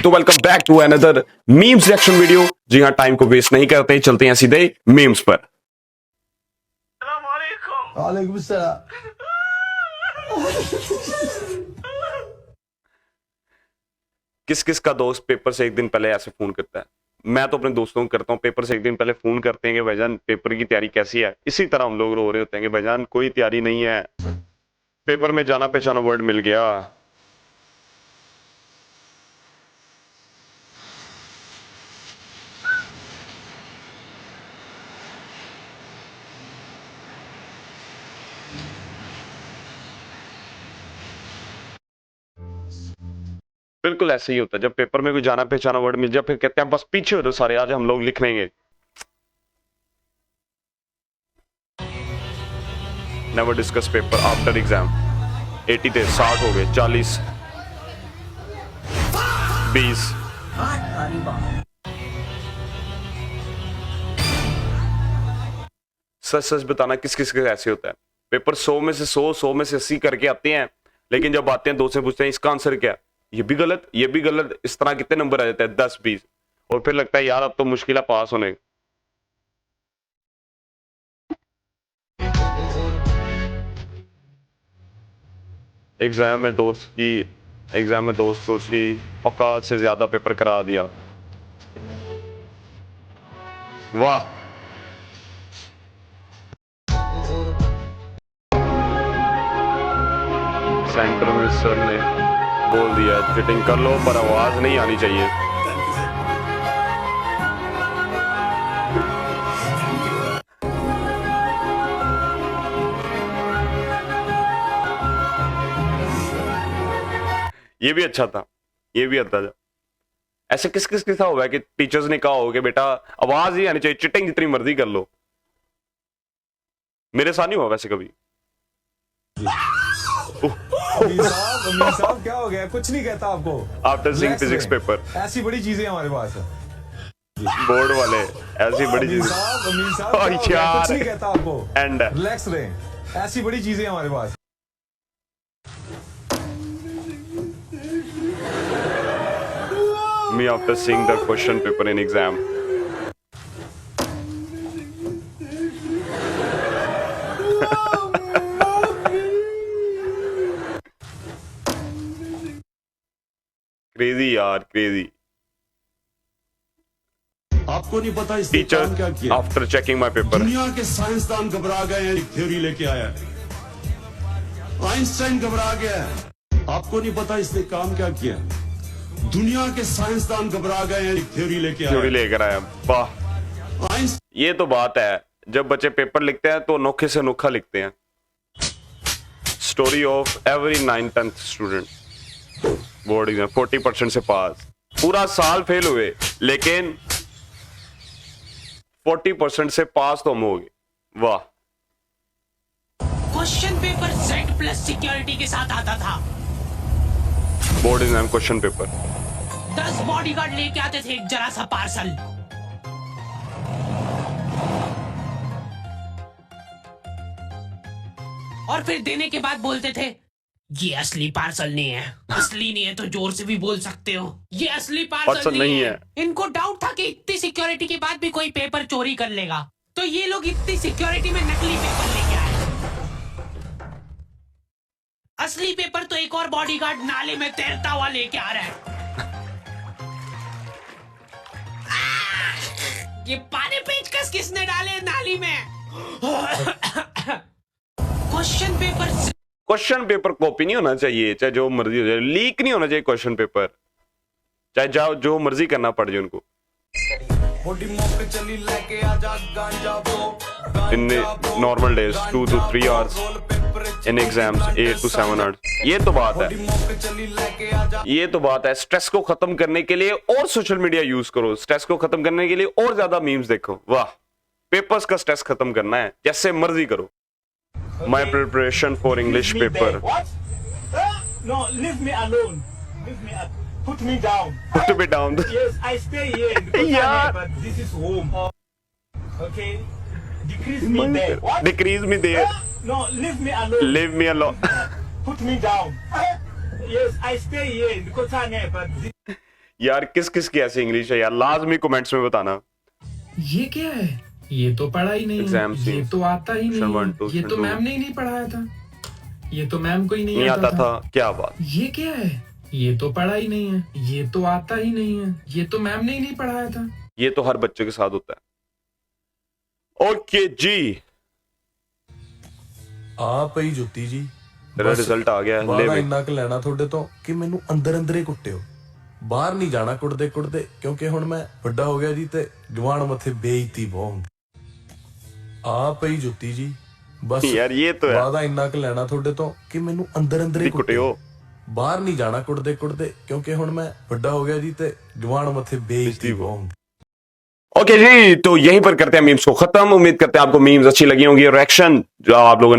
तो welcome back to another memes reaction video. जी हाँ, टाइम को वेस्ट नहीं करते, चलते हैं सीधे मीम्स पर। वालेकुम सलाम। किस किस का दोस्त पेपर से एक दिन पहले ऐसे फोन करता है? मैं तो अपने दोस्तों को करता हूँ, पेपर से एक दिन पहले फोन करते हैं कि भाईजान पेपर की तैयारी कैसी है। इसी तरह हम लोग रो रहे होते हैं कि भाईजान कोई तैयारी नहीं है, पेपर में जाना पहचाना वर्ड मिल गया। बिल्कुल ऐसे ही होता है, जब पेपर में कोई जाना पहचाना वर्ड मिल जाए फिर कहते हैं बस पीछे हो दो सारे, आज हम लोग लिख लेंगे। Never discuss paper after exam. 80 थे, 60 हो गए, 40, 20। सच सच बताना किस किस के ऐसे होता है? पेपर 100 में से 100 में से 80 करके आते हैं, लेकिन जब आते हैं दोस्त से पूछते हैं इसका आंसर क्या, ये भी गलत, ये भी गलत, इस तरह कितने नंबर आ जाते हैं? 10 20। और फिर लगता है यार अब तो मुश्किल है पास होने। एग्जाम में दोस्तों की औकात से ज्यादा पेपर करा दिया। वाह। सेंटर में सर ने बोल दिया चिटिंग कर लो पर आवाज नहीं आनी चाहिए। ये भी अच्छा था, ये भी अच्छा था। ऐसे किस किस के साथ हुआ है कि टीचर्स ने कहा हो कि बेटा आवाज ही आनी चाहिए, चिटिंग जितनी मर्जी कर लो? मेरे साथ नहीं हुआ वैसे कभी। अमीर साहब क्या हो गया? कुछ नहीं कहता आपको। आफ्टर सीइंग फिजिक्स पेपर, ऐसी बड़ी चीजें हमारे पास है बोर्ड वाले, ऐसी बड़ी चीजें। अमीर साहब क्या हो गया? कुछ नहीं कहता आपको। एंड रिलैक्स रहे, ऐसी बड़ी चीजें हमारे पास। me after seeing the question paper in exam. Crazy यार, क्रेजी। आपको नहीं पता इसने टीचर काम क्या किया? आफ्टर चेकिंग माय पेपर, दुनिया के साइंसदान घबरा गए हैं, एक थ्योरी लेके आया है। आइंस्टाइन घबरा गया है। आपको नहीं पता इसने काम क्या किया? दुनिया के साइंसदान घबरा गए हैं, एक थ्योरी लेके आया। थ्योरी लेकर आया। वाह, ये तो बात है। जब बच्चे पेपर लिखते हैं तो अनोखे से अनोखा लिखते हैं। Story of every 9th-10th student, board exam 40% से पास। पूरा साल फेल हुए लेकिन 40% से पास तो हम हो गए। वाह। Question paper Z plus security के साथ आता था। Board exam question paper, 10 bodyguard लेके आते थे एक जरा सा पार्सल। और फिर देने के बाद बोलते थे ये असली पार्सल नहीं है। असली नहीं है तो जोर से भी बोल सकते हो ये असली पार्सल नहीं है। इनको डाउट था कि इतनी सिक्योरिटी के बाद भी कोई पेपर चोरी कर लेगा, तो ये लोग इतनी सिक्योरिटी में नकली पेपर लेके आए। असली पेपर तो एक और बॉडीगार्ड नाले में तैरता हुआ लेके आ रहा है। ये पानी पेचकस किसने डाले नाली में? क्वेश्चन पेपर कॉपी नहीं होना चाहिए, चाहे जो मर्जी हो जाए। लीक नहीं होना चाहिए क्वेश्चन पेपर, चाहे जाओ जो मर्जी करना पड़ जाए उनको। In normal days 2 to 3 hours, in exams 8 to 7 hours। ये तो बात है, ये तो बात है। स्ट्रेस को खत्म करने के लिए और सोशल मीडिया यूज करो, स्ट्रेस को खत्म करने के लिए और ज्यादा मीम्स देखो। वाह, पेपर्स का स्ट्रेस खत्म करना है जैसे मर्जी करो। माई preparation for English paper. No, leave me alone. Leave me. Put me down. Put me down. Yes, I stay here because Yeah. but this is home. Okay. Decrease me there. What? Decrease me there. No, leave me alone. Leave me alone. Put me down. Yes, I stay here because but this यार किस किस की ऐसी English है यार, लाजमी comments में बताना। ये क्या है? ये तो पढ़ा ही नहीं Exam है, ये scenes. तो आता ही Section नहीं one, है, two, ये section तो two. मैम ने ही नहीं पढ़ाया था, ये तो मैम को ही नहीं नहीं आता था, क्या बात। ये क्या है? ये तो पढ़ा ही नहीं है, ये तो आता ही नहीं है, ये तो मैम ने ही नहीं पढ़ाया था। ये तो हर बच्चे के साथ होता है। ओके जी, ਆ ਪਈ ਜੁੱਤੀ ਜੀ तेरा बस रिजल्ट आ गया है, ले ਵਾਦਾ बे। ਇੰਨਾ ਕੁ ਲੈਣਾ ਤੁਹਾਡੇ ਤੋਂ ਕਿ ਮੈਨੂੰ ਅੰਦਰ ਅੰਦਰ ਹੀ ਕੁੱਟਿਓ, ਬਾਹਰ ਨਹੀਂ ਜਾਣਾ ਕੁੱਟਦੇ ਕੁੱਟਦੇ, ਕਿਉਂਕਿ ਹੁਣ ਮੈਂ ਵੱਡਾ ਹੋ ਗਿਆ ਜੀ ਤੇ ਜਵਾਨ ਮੱਥੇ ਬੇਇੱਜ਼ਤੀ ਬਹੁਤ। ਆ ਪਈ ਜੁੱਤੀ ਜੀ ਬਸ यार ये तो है, ਵਾਦਾ ਇੰਨਾ ਕੁ ਲੈਣਾ ਤੁਹਾਡੇ ਤੋਂ ਕਿ ਮੈਨੂੰ ਅੰਦਰ ਅੰਦਰ ਹੀ कुटियो। ਬਾਹਰ ਨਹੀਂ ਜਾਣਾ ਕੁੱਟਦੇ ਕੁੱਟਦੇ, ਕਿਉਂਕਿ ਹੁਣ ਮੈਂ ਵੱਡਾ ਹੋ ਗਿਆ ਜੀ ਤੇ ਜਵਾਨ ਮੱਥੇ ਬੇਇੱਜ਼ਤੀ ਬਹੁਤ। ओके जी, तो यहीं पर करते हैं मीम्स को खत्म। उम्मीद करते हैं आपको मीम्स अच्छी लगी होंगी, रिएक्शन जो आप लोगों ने